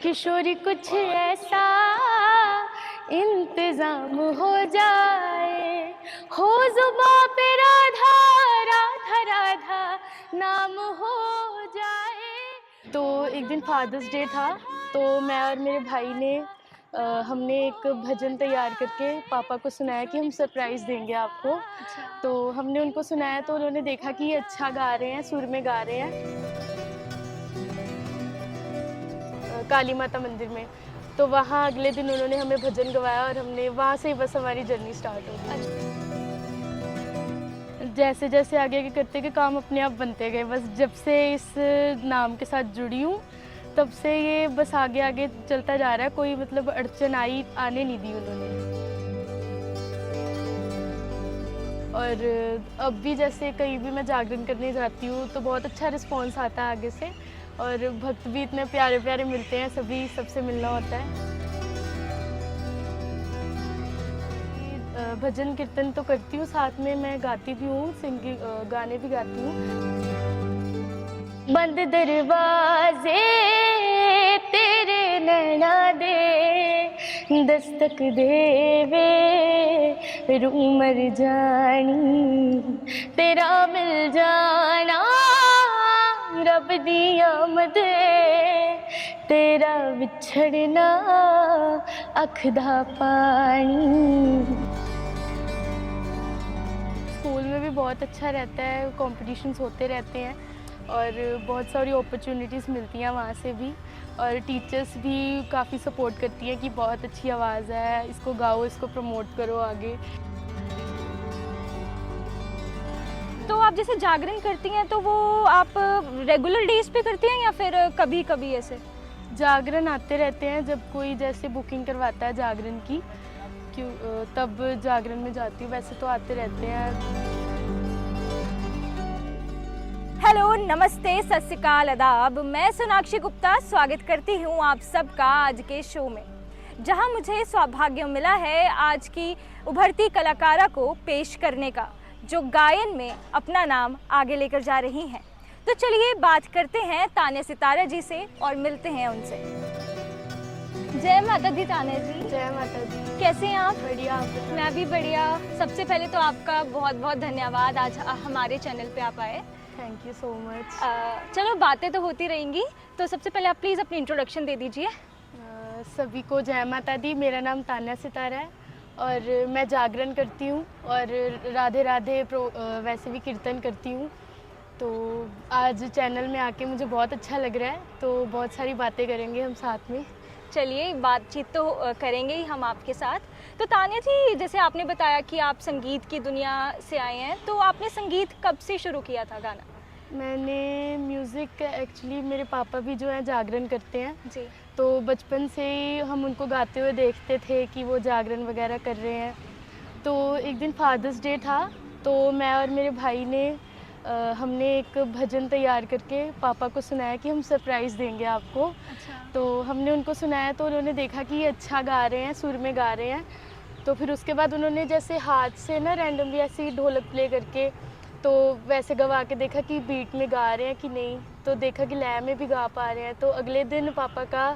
किशोरी कुछ ऐसा इंतजाम हो जाए, हो जुबां पे राधा राधा राधा नाम हो जाए। तो एक दिन फादर्स डे था, तो मैं और मेरे भाई ने हमने एक भजन तैयार करके पापा को सुनाया कि हम सरप्राइज़ देंगे आपको। तो हमने उनको सुनाया तो उन्होंने देखा कि ये अच्छा गा रहे हैं, सुर में गा रहे हैं। काली माता मंदिर में, तो वहाँ अगले दिन उन्होंने हमें भजन गवाया और हमने वहाँ से ही बस हमारी जर्नी स्टार्ट हो गई। जैसे जैसे आगे के करते के काम अपने आप बनते गए, बस जब से इस नाम के साथ जुड़ी हूँ तब से ये बस आगे आगे चलता जा रहा है। कोई मतलब अड़चन आने नहीं दी उन्होंने। और अब भी जैसे कहीं भी मैं जागरण करने जाती हूँ तो बहुत अच्छा रिस्पॉन्स आता है आगे से, और भक्त भी इतने प्यारे प्यारे मिलते हैं, सबसे मिलना होता है। भजन कीर्तन तो करती हूँ, साथ में मैं गाती भी हूँ, गाने भी गाती हूँ। बंद दरवाजे तेरे नैना दे, दस्तक देवे रूह मर जानी, तेरा मिल जाना रब दी आमद, तेरा विछड़ना अख दा पानी। स्कूल में भी बहुत अच्छा रहता है, कॉम्पिटिशन्स होते रहते हैं और बहुत सारी अपॉर्चुनिटीज़ मिलती हैं वहाँ से भी, और टीचर्स भी काफ़ी सपोर्ट करती हैं कि बहुत अच्छी आवाज़ है, इसको गाओ, इसको प्रमोट करो आगे। तो आप जैसे जागरण करती हैं तो वो आप रेगुलर डेज पे करती हैं या फिर कभी कभी ऐसे? जागरण आते रहते हैं, जब कोई जैसे बुकिंग करवाता है जागरण की, तब जागरण में जाती हूँ, वैसे तो आते रहते हैं। हेलो, नमस्ते, सत श्री अकाल, आदाब। मैं सोनाक्षी गुप्ता स्वागत करती हूँ आप सबका आज के शो में, जहाँ मुझे सौभाग्य मिला है आज की उभरती कलाकारा को पेश करने का, जो गायन में अपना नाम आगे लेकर जा रही हैं। तो चलिए बात करते हैं तान्या सितारा जी से और मिलते हैं उनसे। जय माता दी तान्या जी। जय माता दी। कैसे हैं आप? बढ़िया, आप बताएं? मैं भी बढ़िया। सबसे पहले तो आपका बहुत बहुत धन्यवाद, आज हमारे चैनल पे आप आए। Thank you so much. चलो बातें तो होती रहेंगी, तो सबसे पहले आप प्लीज़ अपनी इंट्रोडक्शन दे दीजिए। सभी को जय माता दी। मेरा नाम तान्या सितारा है और मैं जागरण करती हूँ और राधे राधे वैसे भी कीर्तन करती हूँ। तो आज चैनल में आके मुझे बहुत अच्छा लग रहा है, तो बहुत सारी बातें करेंगे हम साथ में। चलिए, बातचीत तो करेंगे ही हम आपके साथ। तो तान्या जी, जैसे आपने बताया कि आप संगीत की दुनिया से आए हैं, तो आपने संगीत कब से शुरू किया था गाना? मैंने म्यूज़िक एक्चुअली, मेरे पापा भी जो है जागरण करते हैं जी। तो बचपन से ही हम उनको गाते हुए देखते थे कि वो जागरण वगैरह कर रहे हैं। तो एक दिन फादर्स डे था, तो मैं और मेरे भाई ने हमने एक भजन तैयार करके पापा को सुनाया कि हम सरप्राइज़ देंगे आपको। अच्छा। तो हमने उनको सुनाया तो उन्होंने देखा कि ये अच्छा गा रहे हैं, सुर में गा रहे हैं। तो फिर उसके बाद उन्होंने जैसे हाथ से ना रैंडमली ऐसी ढोलक प्ले करके तो वैसे गवा के देखा कि बीट में गा रहे हैं कि नहीं, तो देखा कि लय में भी गा पा रहे हैं। तो अगले दिन पापा का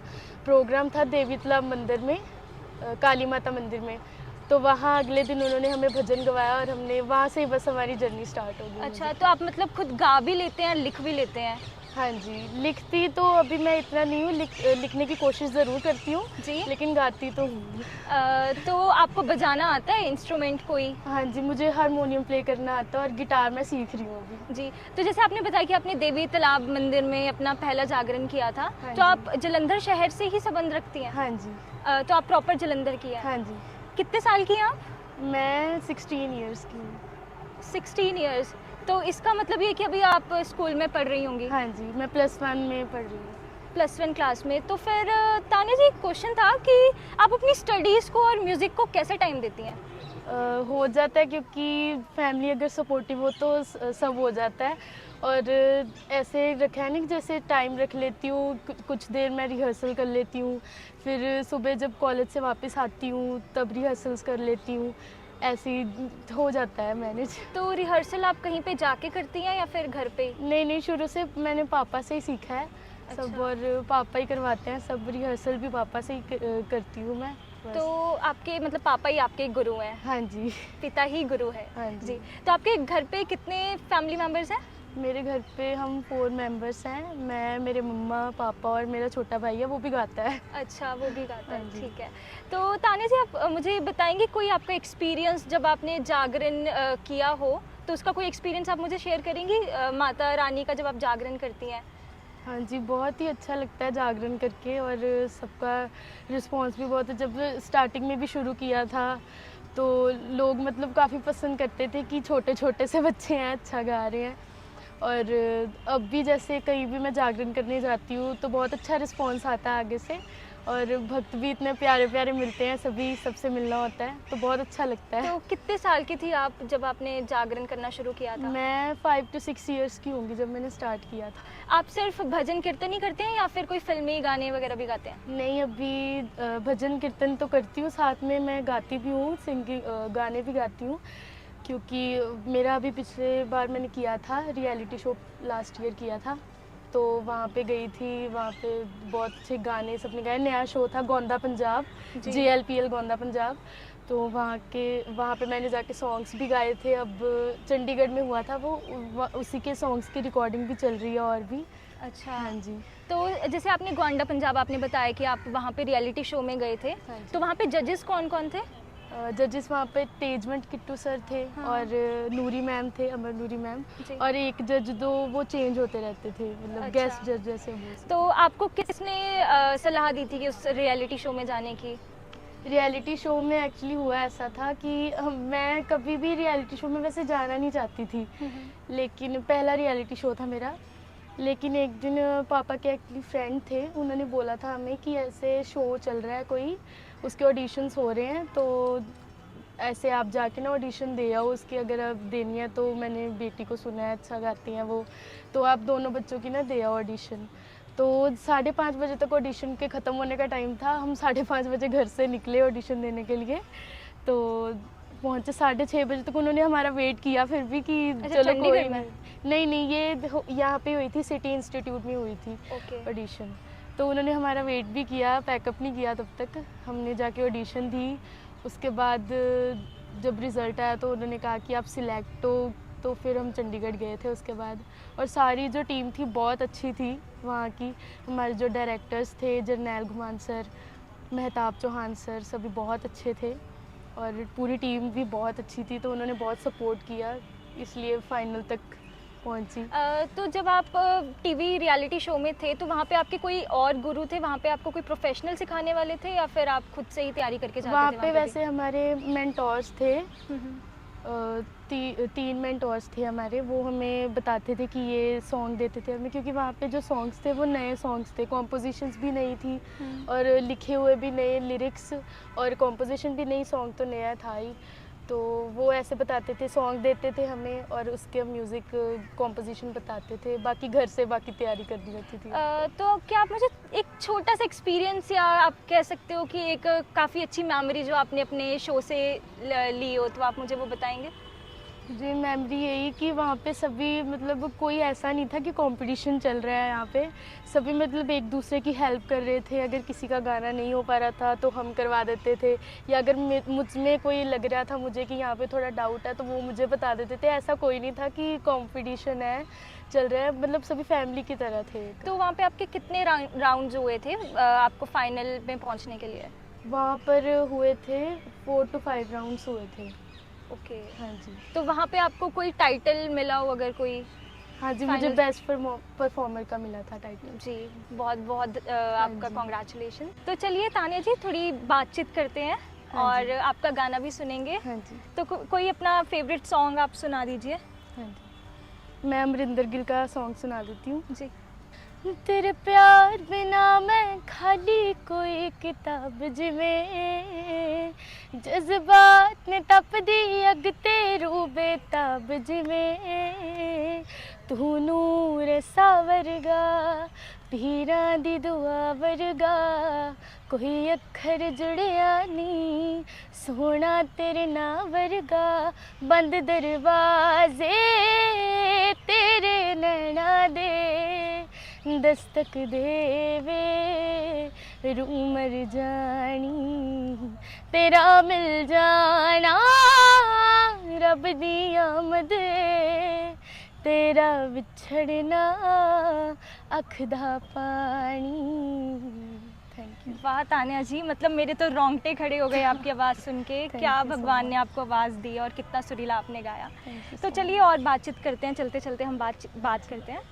प्रोग्राम था देवी तालाब मंदिर में, काली माता मंदिर में, तो वहाँ अगले दिन उन्होंने हमें भजन गवाया और हमने वहाँ से ही बस हमारी जर्नी स्टार्ट हो गई। अच्छा, तो आप मतलब खुद गा भी लेते हैं, लिख भी लेते हैं? हाँ जी, लिखती तो अभी मैं इतना नहीं हूँ, लिखने की कोशिश ज़रूर करती हूँ जी। लेकिन गाती तो हूँ। तो आपको बजाना आता है इंस्ट्रूमेंट कोई? हाँ जी, मुझे हारमोनियम प्ले करना आता है और गिटार मैं सीख रही हूँ अभी। जी। तो जैसे आपने बताया कि आपने देवी तालाब मंदिर में अपना पहला जागरण किया था, हाँ तो आप जलंधर शहर से ही संबंध रखती हैं? हाँ जी। तो आप प्रॉपर जलंधर की हैं? हाँ जी। कितने साल की हैं आप? मैं 16 इयर्स की हूँ। 16 इयर्स। तो इसका मतलब ये कि अभी आप स्कूल में पढ़ रही होंगी? हाँ जी, मैं +1 में पढ़ रही हूँ। +1 क्लास में। तो फिर तान्या जी, एक क्वेश्चन था कि आप अपनी स्टडीज़ को और म्यूज़िक को कैसे टाइम देती हैं? हो जाता है, क्योंकि फैमिली अगर सपोर्टिव हो तो सब हो जाता है। और ऐसे रखा है ना कि जैसे टाइम रख लेती हूँ, कुछ देर मैं रिहर्सल कर लेती हूँ, फिर सुबह जब कॉलेज से वापस आती हूँ तब रिहर्सल्स कर लेती हूँ, ऐसे ही हो जाता है मैनेज। तो रिहर्सल आप कहीं पे जाके करती हैं या फिर घर पे? नहीं, शुरू से मैंने पापा से ही सीखा है, सब, अच्छा। और पापा ही करवाते हैं सब, रिहर्सल भी पापा से ही करती हूँ मैं बस। तो आपके मतलब पापा ही आपके गुरु हैं? हाँ जी। पिता ही गुरु है? हाँ जी। तो आपके घर पे कितने फैमिली मेंबर्स हैं? मेरे घर पे हम 4 मेंबर्स हैं, मैं, मेरे मम्मा पापा और मेरा छोटा भाई है, वो भी गाता है। अच्छा, वो भी गाता है, हाँ जी। ठीक है। तो तान्या जी, आप मुझे बताएंगे कोई आपका एक्सपीरियंस जब आपने जागरण किया हो, तो उसका कोई एक्सपीरियंस आप मुझे शेयर करेंगी, माता रानी का जब आप जागरण करती हैं? हाँ जी, बहुत ही अच्छा लगता है जागरण करके, और सबका रिस्पॉन्स भी बहुत है। जब स्टार्टिंग में भी शुरू किया था तो लोग मतलब काफ़ी पसंद करते थे कि छोटे छोटे से बच्चे हैं, अच्छा गा रहे हैं। और अब भी जैसे कहीं भी मैं जागरण करने जाती हूँ तो बहुत अच्छा रिस्पॉन्स आता है आगे से, और भक्त भी इतने प्यारे प्यारे मिलते हैं, सभी सबसे मिलना होता है तो बहुत अच्छा लगता है। तो कितने साल की थी आप जब आपने जागरण करना शुरू किया था? मैं 5 to 6 ईयर्स की होंगी जब मैंने स्टार्ट किया था। आप सिर्फ भजन कीर्तन ही करते हैं या फिर कोई फिल्मी गाने वगैरह भी गाते हैं? नहीं, अभी भजन कीर्तन तो करती हूँ, साथ में मैं गाती भी हूँ, सिंगिंग गाने भी गाती हूँ, क्योंकि मेरा अभी पिछले बार मैंने किया था रियलिटी शो, लास्ट ईयर किया था, तो वहाँ पे गई थी, वहाँ पे बहुत अच्छे गाने सबने गाए। नया शो था गोंदा पंजाब, जी। JLPL गोंदा पंजाब, तो वहाँ पे मैंने जाके सॉन्ग्स भी गाए थे। अब चंडीगढ़ में हुआ था वो, उसी के सॉन्ग्स की रिकॉर्डिंग भी चल रही है और भी। अच्छा। हाँ जी। तो जैसे आपने गोंडा पंजाब आपने बताया कि आप वहाँ पे रियलिटी शो में गए थे, हाँ जी। तो वहाँ पे जजेस कौन कौन थे? जजेस वहाँ पे तेजमंट किट्टू सर थे, हाँ। और नूरी मैम थे, अमर नूरी मैम, जी। और एक जज दो वो चेंज होते रहते थे, मतलब अच्छा। गेस्ट जज जैसे वो। तो आपको किसने सलाह दी थी कि उस रियलिटी शो में जाने की? रियलिटी शो में एक्चुअली हुआ ऐसा था कि मैं कभी भी रियलिटी शो में वैसे जाना नहीं चाहती थी, लेकिन पहला रियलिटी शो था मेरा। लेकिन एक दिन पापा के एक्चुअली फ्रेंड थे, उन्होंने बोला था हमें कि ऐसे शो चल रहा है कोई, उसके ऑडिशंस हो रहे हैं, तो ऐसे आप जाके ना ऑडिशन दे आओ उसकी, अगर आप देनी है तो। मैंने बेटी को सुना है अच्छा गाती हैं वो, तो आप दोनों बच्चों की ना दे आओ ऑडिशन। तो 5:30 बजे तक ऑडिशन के ख़त्म होने का टाइम था, हम 5:30 बजे घर से निकले ऑडिशन देने के लिए, तो पहुँचे 6:30 बजे तक। उन्होंने हमारा वेट किया फिर भी कि अच्छा, चलो कोई चंडीगढ़ में? नहीं, ये यहाँ पे हुई थी, सिटी इंस्टीट्यूट में हुई थी ओके। ऑडिशन। तो उन्होंने हमारा वेट भी किया, पैकअप नहीं किया तब तक, हमने जाके ऑडिशन दी। उसके बाद जब रिज़ल्ट आया तो उन्होंने कहा कि आप सिलेक्ट हो, तो फिर हम चंडीगढ़ गए थे उसके बाद। और सारी जो टीम थी बहुत अच्छी थी वहाँ की, हमारे जो डायरेक्टर्स थे, जरनैल घुमान सर, मेहताब चौहान सर, सभी बहुत अच्छे थे, और पूरी टीम भी बहुत अच्छी थी, तो उन्होंने बहुत सपोर्ट किया, इसलिए फाइनल तक पहुँची। तो जब आप टीवी रियलिटी शो में थे तो वहाँ पे आपके कोई और गुरु थे? वहाँ पे आपको कोई प्रोफेशनल सिखाने वाले थे या फिर आप खुद से ही तैयारी करके जाते वहाँ थे? पे वैसे हमारे मेंटोर्स थे, हम्म। 3 मेंटोर्स थे हमारे, वो हमें बताते थे कि ये सॉन्ग देते थे हमें, क्योंकि वहाँ पे जो सॉन्ग्स थे वो नए सॉन्ग्स थे, कॉम्पोजिशंस भी नई थी, और लिखे हुए भी नए लिरिक्स, और कॉम्पोजिशन भी नई, सॉन्ग तो नया था ही। तो वो ऐसे बताते थे, सॉन्ग देते थे हमें, और उसके म्यूज़िक कॉम्पोजिशन बताते थे, बाकी घर से बाकी तैयारी करनी रहती थी। तो क्या आप मुझे एक छोटा सा एक्सपीरियंस या आप कह सकते हो कि एक काफ़ी अच्छी मेमोरी जो आपने अपने शो से ली हो, तो आप मुझे वो बताएंगे? जी, मेमोरी यही कि वहाँ पे सभी, मतलब कोई ऐसा नहीं था कि कंपटीशन चल रहा है यहाँ पे, सभी मतलब एक दूसरे की हेल्प कर रहे थे। अगर किसी का गाना नहीं हो पा रहा था तो हम करवा देते थे, या अगर मुझ में कोई लग रहा था मुझे कि यहाँ पे थोड़ा डाउट है तो वो मुझे बता देते थे। ऐसा कोई नहीं था कि कंपटीशन है चल रहा है, मतलब सभी फैमिली की तरह थे। तो वहाँ पे आपके कितने राउंड्स हुए थे आपको फाइनल में पहुँचने के लिए? वहाँ पर हुए थे 4 to 5 राउंड्स हुए थे। ओके। हाँ जी। तो वहाँ पे आपको कोई टाइटल मिला हो अगर कोई? हाँ जी, मुझे Final- बेस्ट परफॉर्मर का मिला था टाइटल। जी, बहुत बहुत आपका जी। कॉन्ग्रेचुलेशन। तो चलिए तान्या जी, थोड़ी बातचीत करते हैं हाँ और जी। आपका गाना भी सुनेंगे। हाँ जी। तो कोई अपना फेवरेट सॉन्ग आप सुना दीजिए। हाँ जी, मैं अमरिंदर गिल का सॉन्ग सुना देती हूँ। जी। तेरे प्यार बिना मैं खाली कोई किताब, जिमें जज्बात ने तप दी अग तेरू बेताब, जिमें तू नूर सावरगा पीरा दी दुआ वरगा, कोई अखर जुड़िया नी सोना तेरे ना वरगा, बंद दरवाजे तेरे नैना दे दस्तक देवे रूह मर जानी, तेरा मिल जाना रब दी आमद, तेरा विछड़ना अख दा पानी। Thank you. वाह तान्या जी, मतलब मेरे तो रोंगटे खड़े हो गए आपकी आवाज़ सुन के। क्या you so भगवान ने आपको आवाज़ दी और कितना सुरीला आपने गाया। Thank you तो so चलिए और बातचीत करते हैं, चलते चलते हम बात करते हैं।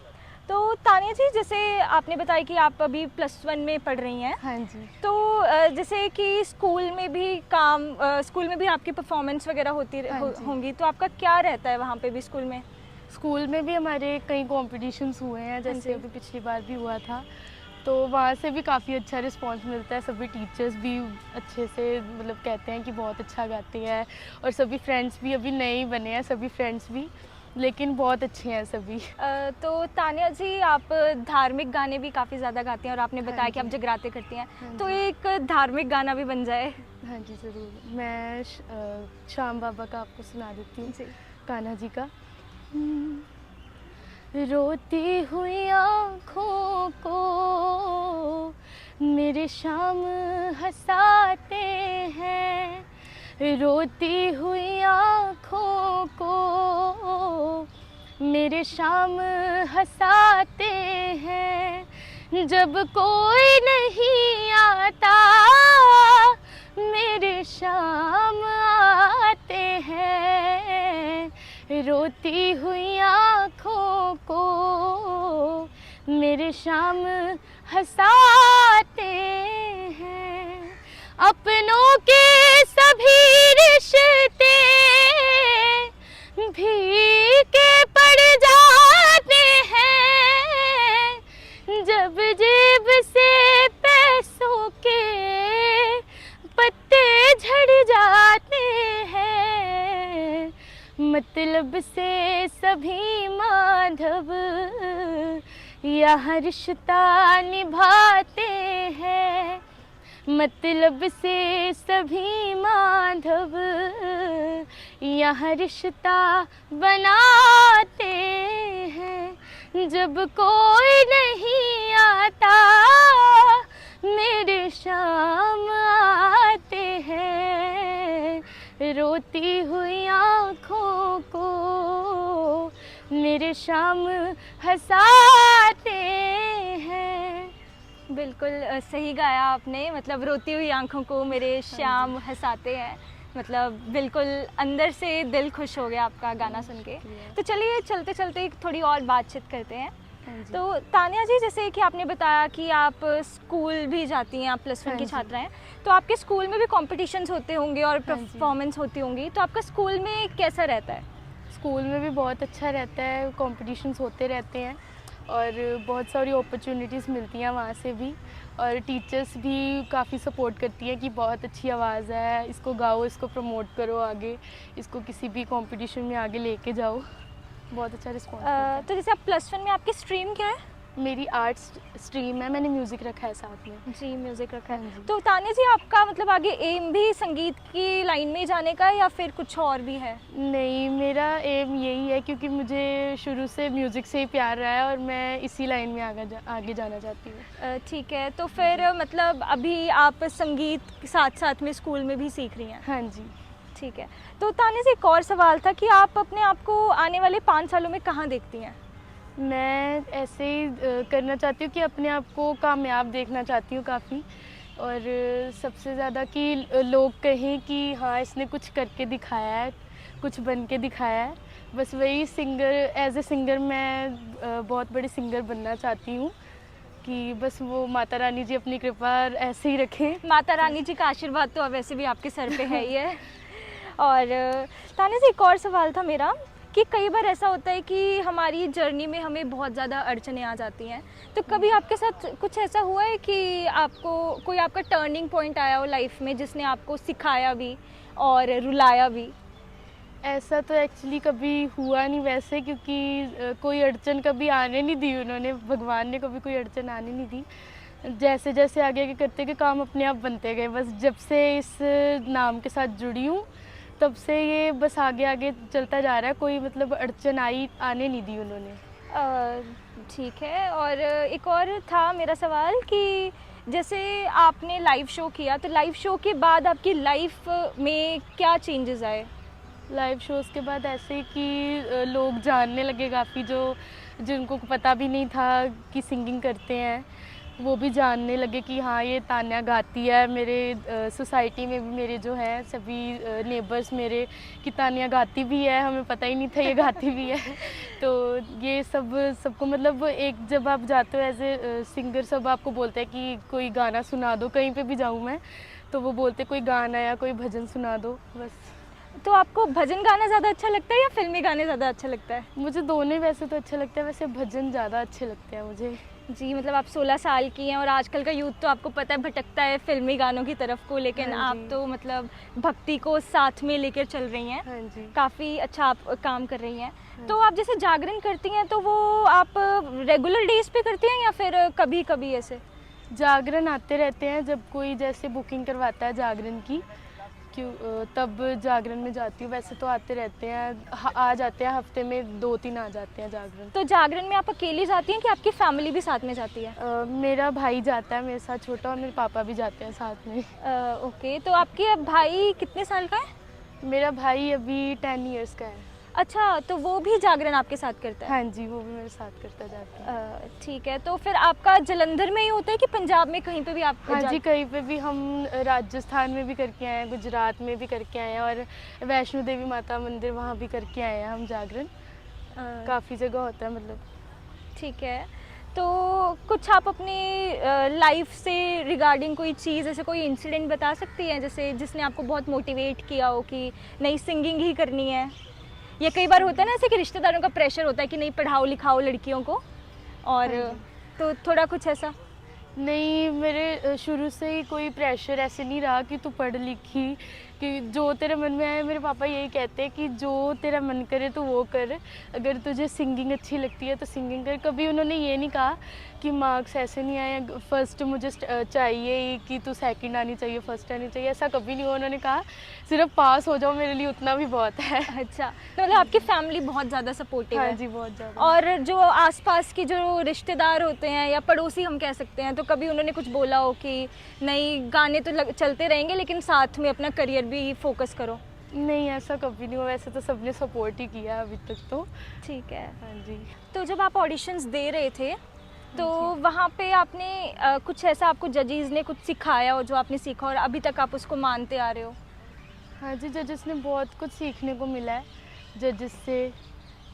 तो तान्या जी, जैसे आपने बताया कि आप अभी +1 में पढ़ रही हैं, हाँ जी। तो जैसे कि स्कूल में भी स्कूल में भी आपकी परफॉर्मेंस वगैरह हाँ जी। होंगी, तो आपका क्या रहता है वहाँ पे भी स्कूल में? स्कूल में भी हमारे कई कॉम्पिटिशन्स हुए हैं, जी। जैसे अभी पिछली बार भी हुआ था, तो वहाँ से भी काफ़ी अच्छा रिस्पांस मिलता है। सभी टीचर्स भी अच्छे से मतलब कहते हैं कि बहुत अच्छा गाते हैं, और सभी फ्रेंड्स भी अभी नए ही बने हैं, सभी फ्रेंड्स भी, लेकिन बहुत अच्छे हैं सभी। तो तान्या जी, आप धार्मिक गाने भी काफ़ी ज़्यादा गाती हैं और आपने हाँ बताया कि आप जी। जगराते करती हैं, हाँ तो जी। एक धार्मिक गाना भी बन जाए। हाँ जी, ज़रूर। मैं श्याम बाबा का आपको सुना देती हूँ, जी। कान्हा जी का। रोती हुई आँखों को मेरे श्याम हंसाते हैं, रोती हुई आँखों को मेरे श्याम हंसाते हैं, जब कोई नहीं आता मेरे श्याम आते हैं, रोती हुई आँखों को मेरे श्याम हंसाते हैं, अपनों के सभी रिश्ते फीके पड़ जाते हैं, जब जेब से पैसों के पत्ते झड़ जाते हैं, मतलब से सभी माधव यहाँ रिश्ता निभाते हैं, मतलब से सभी माधव यहाँ रिश्ता बनाते हैं, जब कोई नहीं आता मेरे श्याम आते हैं, रोती हुई आँखों को मेरे श्याम हंसाते हैं। बिल्कुल सही गाया आपने, मतलब रोती हुई आंखों को मेरे श्याम हंसाते हैं, मतलब बिल्कुल अंदर से दिल खुश हो गया आपका गाना सुन के। तो चलिए चलते चलते थोड़ी और बातचीत करते हैं। तो तान्या जी, जैसे कि आपने बताया कि आप स्कूल भी जाती हैं, आप +1 की छात्रा हैं, तो आपके स्कूल में भी कॉम्पिटिशन्स होते होंगे और परफॉर्मेंस होती होंगी, तो आपका स्कूल में कैसा रहता है? स्कूल में भी बहुत अच्छा रहता है, कॉम्पिटिशन्स होते रहते हैं और बहुत सारी अपॉर्चुनिटीज़ मिलती हैं वहाँ से भी, और टीचर्स भी काफ़ी सपोर्ट करती हैं कि बहुत अच्छी आवाज़ है, इसको गाओ, इसको प्रमोट करो आगे, इसको किसी भी कंपटीशन में आगे लेके जाओ। बहुत अच्छा रिस्पॉन्स। तो जैसे आप +1 में, आपकी स्ट्रीम क्या है? मेरी आर्ट्स स्ट्रीम है, मैंने म्यूज़िक रखा है साथ में। जी, म्यूज़िक रखा है। जी। तो तान्या जी, आपका मतलब आगे एम भी संगीत की लाइन में जाने का है या फिर कुछ और भी है? नहीं, मेरा एम यही है क्योंकि मुझे शुरू से म्यूज़िक से ही प्यार रहा है और मैं इसी लाइन में आगे जाना चाहती हूँ। ठीक है, तो फिर मतलब अभी आप संगीत के साथ साथ में स्कूल में भी सीख रही हैं? हाँ जी। ठीक है। तो तान्या जी, एक और सवाल था कि आप अपने आप को आने वाले 5 सालों में कहाँ देखती हैं? मैं ऐसे ही करना चाहती हूँ कि अपने आप को कामयाब देखना चाहती हूँ काफ़ी, और सबसे ज़्यादा कि लोग कहें कि हाँ इसने कुछ करके दिखाया है, कुछ बन के दिखाया है। बस वही सिंगर, एज ए सिंगर मैं बहुत बड़ी सिंगर बनना चाहती हूँ कि बस वो माता रानी जी अपनी कृपा ऐसे ही रखें। माता रानी जी का आशीर्वाद तो वैसे भी आपके सर पे है ही है। और तान्या जी, एक और सवाल था मेरा कि कई बार ऐसा होता है कि हमारी जर्नी में हमें बहुत ज़्यादा अड़चनें आ जाती हैं, तो कभी आपके साथ कुछ ऐसा हुआ है कि आपको कोई आपका टर्निंग पॉइंट आया हो लाइफ में जिसने आपको सिखाया भी और रुलाया भी? ऐसा तो एक्चुअली कभी हुआ नहीं वैसे, क्योंकि कोई अड़चन कभी आने नहीं दी उन्होंने, भगवान ने कभी कोई अड़चन आने नहीं दी। जैसे जैसे आगे आगे करते गए काम अपने आप बनते गए। बस जब से इस नाम के साथ जुड़ी हूँ तब से ये बस आगे आगे चलता जा रहा है, कोई मतलब अड़चन आने नहीं दी उन्होंने। ठीक है। और एक और था मेरा सवाल कि जैसे आपने लाइव शो किया, तो लाइव शो के बाद आपकी लाइफ में क्या चेंजेस आए? लाइव शोज़ के बाद ऐसे कि लोग जानने लगे काफ़ी, जो जिनको पता भी नहीं था कि सिंगिंग करते हैं, वो भी जानने लगे कि हाँ ये तान्या गाती है। मेरे सोसाइटी में भी मेरे जो हैं सभी नेबर्स मेरे कि तान्या गाती भी है, हमें पता ही नहीं था ये गाती भी है। तो ये सबको मतलब एक जब आप जाते हो एज ए सिंगर, सब आपको बोलते हैं कि कोई गाना सुना दो, कहीं पे भी जाऊँ मैं तो वो बोलते कोई गाना या कोई भजन सुना दो बस। तो आपको भजन गाना ज़्यादा अच्छा लगता है या फिल्मी गाने ज़्यादा अच्छा लगता है? मुझे दोनों ही वैसे तो अच्छे लगते हैं, वैसे भजन ज़्यादा अच्छे लगते हैं मुझे। जी, मतलब आप 16 साल की हैं और आजकल का यूथ तो आपको पता है भटकता है फिल्मी गानों की तरफ को, लेकिन हाँ आप जी। तो मतलब भक्ति को साथ में लेकर चल रही हैं। हाँ जी। काफ़ी अच्छा आप काम कर रही हैं। हाँ तो आप जैसे जागरण करती हैं तो वो आप रेगुलर डेज पे करती हैं या फिर कभी कभी ऐसे? जागरण आते रहते हैं, जब कोई जैसे बुकिंग करवाता है जागरण की, तब जागरण में जाती हूँ। वैसे तो आते रहते हैं, आ जाते हैं, हफ्ते में 2-3 आ जाते हैं जागरण। तो जागरण में आप अकेली जाती हैं कि आपकी फैमिली भी साथ में जाती है? मेरा भाई जाता है मेरे साथ छोटा, और मेरे पापा भी जाते हैं साथ में। ओके, तो आपके भाई कितने साल का है? मेरा भाई अभी 10 इयर्स का है। अच्छा, तो वो भी जागरण आपके साथ करता है? हाँ जी, वो भी मेरे साथ करता जाता है। ठीक है। तो फिर आपका जलंधर में ही होता है कि पंजाब में कहीं पे भी आप? हाँ जी, कहीं पे भी। हम राजस्थान में भी करके आए हैं, गुजरात में भी करके आए हैं, और वैष्णो देवी माता मंदिर वहाँ भी करके आए हैं हम जागरण। काफ़ी जगह होता है मतलब। ठीक है। तो कुछ आप अपनी लाइफ से रिगार्डिंग कोई चीज़, ऐसे कोई इंसिडेंट बता सकती हैं जैसे जिसने आपको बहुत मोटिवेट किया हो कि नहीं सिंगिंग ही करनी है? या कई बार होता है ना ऐसे कि रिश्तेदारों का प्रेशर होता है कि नहीं पढ़ाओ लिखाओ लड़कियों को, और तो थोड़ा कुछ ऐसा? नहीं, मेरे शुरू से ही कोई प्रेशर ऐसे नहीं रहा कि तू पढ़ लिखी, कि जो तेरे मन में आए। मेरे पापा यही कहते हैं कि जो तेरा मन करे तो वो कर, अगर तुझे सिंगिंग अच्छी लगती है तो सिंगिंग कर। कभी उन्होंने ये नहीं कहा कि मार्क्स ऐसे नहीं आए, फर्स्ट मुझे चाहिए ही कि तू सेकंड आनी चाहिए, फर्स्ट आनी चाहिए, ऐसा कभी नहीं हुआ। उन्होंने कहा सिर्फ पास हो जाओ, मेरे लिए उतना भी बहुत है। अच्छा, तो मतलब आपकी फैमिली बहुत ज़्यादा सपोर्टिव है? हाँ जी, बहुत ज़्यादा। और जो आसपास की जो रिश्तेदार होते हैं या पड़ोसी हम कह सकते हैं, तो कभी उन्होंने कुछ बोला हो कि नहीं गाने तो चलते रहेंगे लेकिन साथ में अपना करियर भी फोकस करो? नहीं, ऐसा कभी नहीं हुआ। वैसे तो सबने सपोर्ट ही किया अभी तक तो। ठीक है। हाँ जी। तो जब आप ऑडिशंस दे रहे थे तो वहाँ पे आपने कुछ ऐसा आपको जजेस ने कुछ सिखाया हो जो आपने सीखा और अभी तक आप उसको मानते आ रहे हो? हाँ जी, जजेस ने बहुत कुछ सीखने को मिला है जजेस से,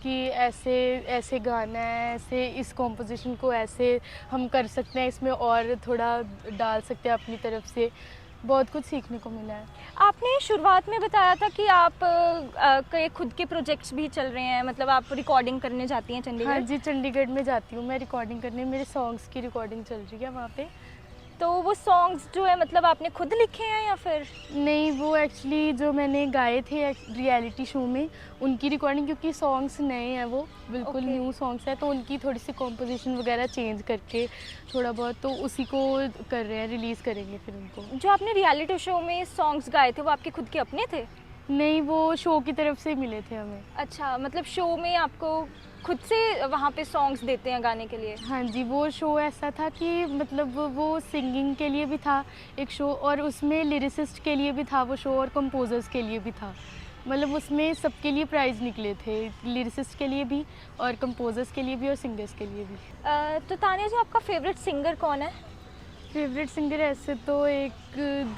कि ऐसे ऐसे गाना है, ऐसे इस कॉम्पोजिशन को ऐसे हम कर सकते हैं, इसमें और थोड़ा डाल सकते हैं अपनी तरफ से। बहुत कुछ सीखने को मिला है। आपने शुरुआत में बताया था कि आप कई खुद के प्रोजेक्ट्स भी चल रहे हैं, मतलब आप रिकॉर्डिंग करने जाती हैं चंडीगढ़? हाँ जी, चंडीगढ़ में जाती हूँ मैं रिकॉर्डिंग करने, मेरे सॉन्ग्स की रिकॉर्डिंग चल रही है वहाँ पे। तो वो सॉन्ग्स जो है मतलब आपने खुद लिखे हैं या फिर? नहीं, वो एक्चुअली जो मैंने गाए थे रियलिटी शो में, उनकी रिकॉर्डिंग, क्योंकि सॉन्ग्स नए हैं, वो बिल्कुल न्यू सॉन्ग्स हैं, तो उनकी थोड़ी सी कॉम्पोजिशन वगैरह चेंज करके थोड़ा बहुत, तो उसी को कर रहे हैं, रिलीज़ करेंगे फिर उनको। जो आपने रियलिटी शो में सॉन्ग्स गाए थे वो आपके खुद के अपने थे? नहीं, वो शो की तरफ से मिले थे हमें। अच्छा, मतलब शो में आपको खुद से वहाँ पे सॉन्ग्स देते हैं गाने के लिए? हाँ जी, वो शो ऐसा था कि मतलब वो सिंगिंग के लिए भी था एक शो, और उसमें लिरिसिस्ट के लिए भी था वो शो, और कंपोजर्स के लिए भी था। मतलब उसमें सबके लिए प्राइज़ निकले थे, लिरिसिस्ट के लिए भी और कंपोजर्स के लिए भी और सिंगर्स के लिए भी। तो तान्या जी, आपका फेवरेट सिंगर कौन है? फेवरेट सिंगर ऐसे तो एक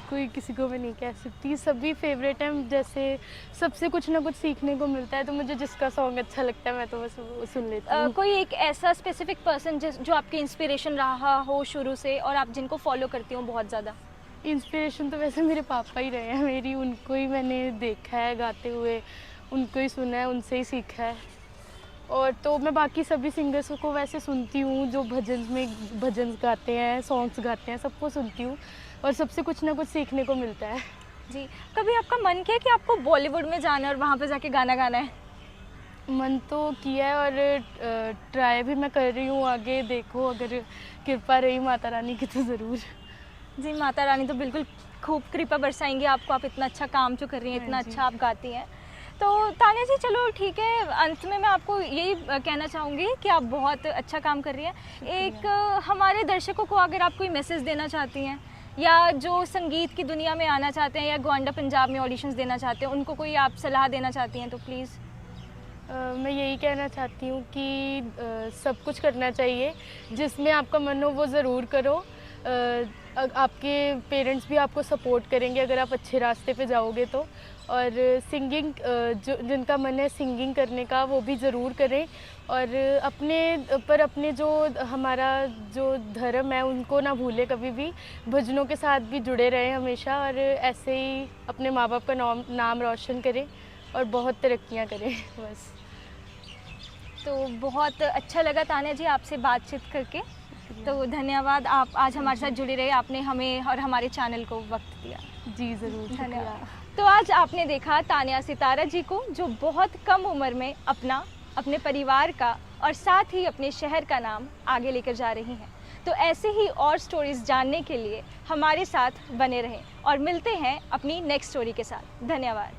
कोई किसी को मैं नहीं कह सकती, सभी फेवरेट हैं। जैसे सबसे कुछ ना कुछ सीखने को मिलता है, तो मुझे जिसका सॉन्ग अच्छा लगता है मैं तो बस वो सुन लेती हूँ। कोई एक ऐसा स्पेसिफिक पर्सन जो आपकी इंस्पिरेशन रहा हो शुरू से और आप जिनको फॉलो करती हो बहुत ज़्यादा? इंस्पिरेशन तो वैसे मेरे पापा ही रहे हैं मेरी, उनको ही मैंने देखा है गाते हुए, उनको ही सुना है, उनसे ही सीखा है। और तो मैं बाकी सभी सिंगर्स को वैसे सुनती हूँ जो भजन गाते हैं, सॉन्ग्स गाते हैं, सबको सुनती हूँ, और सबसे कुछ ना कुछ सीखने को मिलता है। जी, कभी आपका मन किया कि आपको बॉलीवुड में जाना है और वहाँ पे जाके गाना गाना है? मन तो किया है, और ट्राई भी मैं कर रही हूँ। आगे देखो, अगर कृपा रही माता रानी की तो ज़रूर। जी, माता रानी तो बिल्कुल खूब कृपा बरसाएंगी आपको, आप इतना अच्छा काम जो कर रही हैं, इतना अच्छा आप गाती हैं। तो तान्या जी चलो ठीक है, अंत में मैं आपको यही कहना चाहूँगी कि आप बहुत अच्छा काम कर रही हैं। एक हमारे दर्शकों को अगर आप कोई मैसेज देना चाहती हैं, या जो संगीत की दुनिया में आना चाहते हैं या गोंडा पंजाब में ऑडिशंस देना चाहते हैं, उनको कोई आप सलाह देना चाहती हैं तो प्लीज़। मैं यही कहना चाहती हूँ कि सब कुछ करना चाहिए, जिसमें आपका मन हो वो ज़रूर करो। आपके पेरेंट्स भी आपको सपोर्ट करेंगे अगर आप अच्छे रास्ते पे जाओगे तो। और सिंगिंग, जिनका मन है सिंगिंग करने का वो भी ज़रूर करें। और अपने जो हमारा जो धर्म है उनको ना भूलें कभी भी, भजनों के साथ भी जुड़े रहें हमेशा, और ऐसे ही अपने माँ बाप का नाम रोशन करें और बहुत तरक्कियाँ करें बस। तो बहुत अच्छा लगा तान्या जी आपसे बातचीत करके, तो धन्यवाद, आप आज हमारे साथ जुड़े रहे, आपने हमें और हमारे चैनल को वक्त दिया। जी ज़रूर, धन्यवाद। तो आज आपने देखा तान्या सितारा जी को, जो बहुत कम उम्र में अपने परिवार का और साथ ही अपने शहर का नाम आगे लेकर जा रही हैं। तो ऐसे ही और स्टोरीज जानने के लिए हमारे साथ बने रहें और मिलते हैं अपनी नेक्स्ट स्टोरी के साथ। धन्यवाद।